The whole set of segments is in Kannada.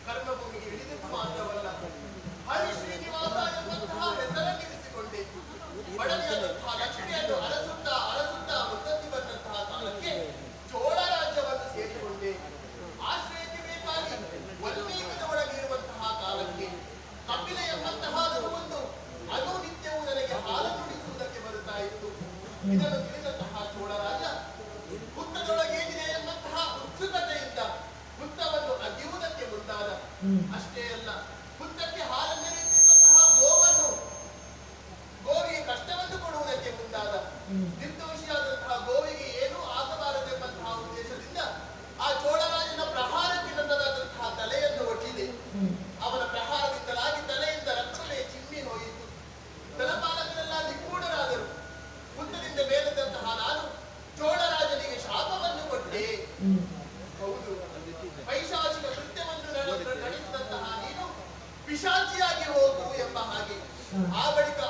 ಕರ್ಮಭೂಮಿಗೆ ಇಳಿದಿದ್ದು ಮಾತ್ರವಲ್ಲ, ಹರಿ ಶ್ರೀನಿವಾಸ ಎಂಬಂತಹ ಹೆಸರನ್ನಿರಿಸಿಕೊಂಡೆ ಬಡವಿಯಾದಂತಹ ಲಕ್ಷ್ಮಿಯನ್ನು ಅರಸುತ್ತಾ ಮುದ್ದತ್ತಿ ಬಂದಂತಹ ಕಾಲಕ್ಕೆ ಚೋಳ ರಾಜ್ಯವನ್ನು ಸೇರಿಕೊಂಡೆ. ಆಶ್ರಯಕ್ಕೆ ಬೇಕಾಗಿ ವಲ್ಮೀಕದ ಒಳಗೆ ಇರುವಂತಹ ಕಾಲಕ್ಕೆ ಕಪಿಲ ಎಂಬಂತಹ ಒಂದು ಅದು ನಿತ್ಯವೂ ನನಗೆ ಹಾಲನ್ನು ಉಡಿಸುವುದಕ್ಕೆ ಬರುತ್ತಾ ಇತ್ತು. ಇದನ್ನು ತಿಳಿದಂತಹ ಚೋಳ ರಾಜ ಹುತ್ತದೊಳಗೇನಿದೆ ಎಂಬಂತಹ ಉತ್ಸುಕತೆಯಿಂದ ಹುತ್ತವನ್ನು ಅಗೆಯುವುದಕ್ಕೆ ಮುಂದಾದ. ಅಷ್ಟೇ ಅಲ್ಲ, ಹುತ್ತಕ್ಕೆ ಹಾಲನ್ನೆರೆಯುತ್ತಿದ್ದಂತಹ ಗೋವಿಗೆ ಕಷ್ಟವನ್ನು ಕೊಡುವುದಕ್ಕೆ ಮುಂದಾದ. ನಿರ್ದೋಷಿಯಾದಂತಹ ಗೋವಿಗೆ ಏನೂ ಆಗಬಾರದೆಂಬಂತಹ ಉದ್ದೇಶದಿಂದ ಆ ಚೋಳರಾಜನ ಪ್ರಹಾರಕ್ಕೆ ನನ್ನದಾದಂತಹ ತಲೆಯನ್ನು ಒಡ್ಡಿದೆ. ಅವನ ಪ್ರಹಾರದಿಂದಲಾಗಿ ತಲೆಯಿಂದ ರಕ್ತವೇ ಚಿಮ್ಮಿ ಹೋಯಿತು. ತಲಪಾಲಕರೆಲ್ಲ ನಿಗೂಢರಾದರು. ಹುತ್ತದಿಂದ ಮೇಲಿದ್ದಂತಹ ನಾನು ಚೋಳರಾಜನಿಗೆ ಶಾಪವನ್ನು ಕೊಟ್ಟೆ. ಹೌದು, ಪೈಶಾಚಿಕ ಕೃತ್ಯವನ್ನು ನಡೆಸಿದಂತಹ ನೀನು ಪಿಶಾಚಿಯಾಗಿ ಹೋಗು ಎಂಬ ಹಾಗೆ. ಆ ಬಳಿಕ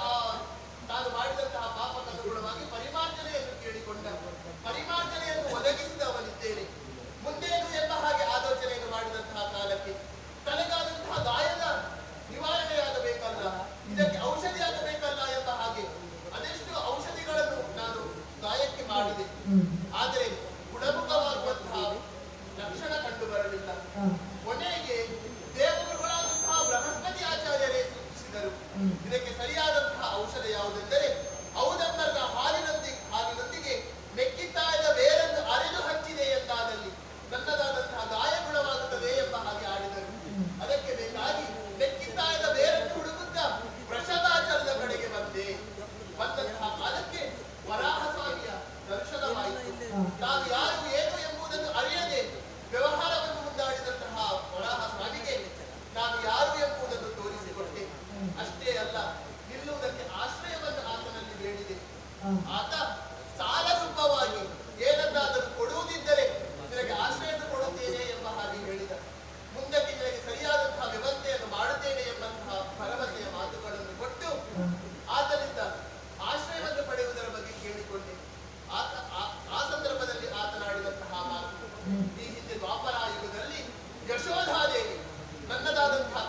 ನಾನು ಮಾಡಿದಂತಹ ಪಾಪಕ್ಕನುಗುಣವಾಗಿ ಪರಿಮಾರ್ಜನೆಯನ್ನು ಕೇಳಿಕೊಂಡ. ಪರಿಮಾರ್ಜನೆಯನ್ನು ಒದಗಿಸಿದವನಿದ್ದೇನೆ. ಮುಂದೇನು ಎಂಬ ಹಾಗೆ ಆಲೋಚನೆಯನ್ನು ಮಾಡಿದಂತಹ ಕಾಲಕ್ಕೆ ತನಗಾದಂತಹ ಗಾಯದ ನಿವಾರಣೆಯಾಗಬೇಕಲ್ಲ, ಇದಕ್ಕೆ ಔಷಧಿ ಆಗಬೇಕಲ್ಲ ಎಂಬ ಹಾಗೆ ಅದೆಷ್ಟು ಔಷಧಿಗಳನ್ನು ನಾನು ಗಾಯಕ್ಕೆ ಮಾಡಿದೆ. ಆದರೆ ಗುಣಮುಖವಾಗುವಂತಹ ಲಕ್ಷಣ ಕಂಡು ಬರಲಿಲ್ಲ. ಕೊನೆಗೆ ದೇವರುಗಳಾದಂತಹ ಬೃಹಸ್ಪತಿ ಆಚಾರ್ಯರೇ ಸೂಚಿಸಿದರು, ಇದಕ್ಕೆ ಸರಿಯಾದಂತಹ ಔಷಧ ಯಾವುದೆಂದರೆ ಔದಂಬರದ ಹಾಲಿನೊಂದಿಗೆ ಮೆಕ್ಕಿತ್ತಾಯದ ಬೇರನ್ನು ಅರೆದು ಹಚ್ಚಿದೆ ಎಂದಾದಲ್ಲಿ ನನ್ನದಾದಂತಹ ಗಾಯ ಗುಣವಾಗುತ್ತದೆ ಎಂಬ ಹಾಗೆ ಆಡಿದರು. ಅದಕ್ಕೆ ಬೇಕಾಗಿ ಮೆಕ್ಕಿತ್ತಾಯದ ಬೇರನ್ನು ಹುಡುಕುತ್ತಾ ವೃಷಭಾಚಲದ ಕಡೆಗೆ ಬಂದಂತಹ ಕಾಲಕ್ಕೆ ವರಾಹ ಸ್ವಾಮಿಯ ದರ್ಶನವಾಯಿತು. ನಾನು ಯಾರು ಏನು ಎಂಬುದನ್ನು ಅರಿಯದೆ ವ್ಯವಹಾರವನ್ನು ಮುಂದಾಡಿದಂತಹ ವರಾಹ ಸ್ವಾಮಿಗೆ ನಾನು ಯಾರು ಎಂಬುದನ್ನು ತೋರಿಸಿಕೊಟ್ಟೆ. ಅಷ್ಟೇ ಅಲ್ಲ, ನಿಲ್ಲುವುದಕ್ಕೆ ಆಶ್ರಯವನ್ನು ಆತನಲ್ಲಿ ಬೇಡಿದೆ. ಆತ ಸಾಲರೂಪವಾಗಿ ಏನನ್ನಾದರೂ ಕೊಡುವುದಿದ್ದರೆ ನಿನಗೆ ಆಶ್ರಯವನ್ನು ಕೊಡುತ್ತೇನೆ ಎಂಬ ಹಾಗೆ ಹೇಳಿದ. ಮುಂದಕ್ಕೆ ನಿನಗೆ ಸರಿಯಾದಂತಹ ವ್ಯವಸ್ಥೆಯನ್ನು ಮಾಡುತ್ತೇನೆ ಎಂಬಂತಹ ಭರವಸೆಯ ಮಾತುಗಳನ್ನು ಕೊಟ್ಟು ಆತನಿಂದ ಆಶ್ರಯವನ್ನು ಪಡೆಯುವುದರ ಬಗ್ಗೆ ಕೇಳಿಕೊಂಡೆ. ಆ ಸಂದರ್ಭದಲ್ಲಿ ಆತನಾಡಿದಂತಹ ಮಾತು, ಈ ಹಿಂದೆ ದ್ವಾಪರಾಯುಗದಲ್ಲಿ ಯಶೋಧಾದೇವಿ ನನ್ನದಾದಂತಹ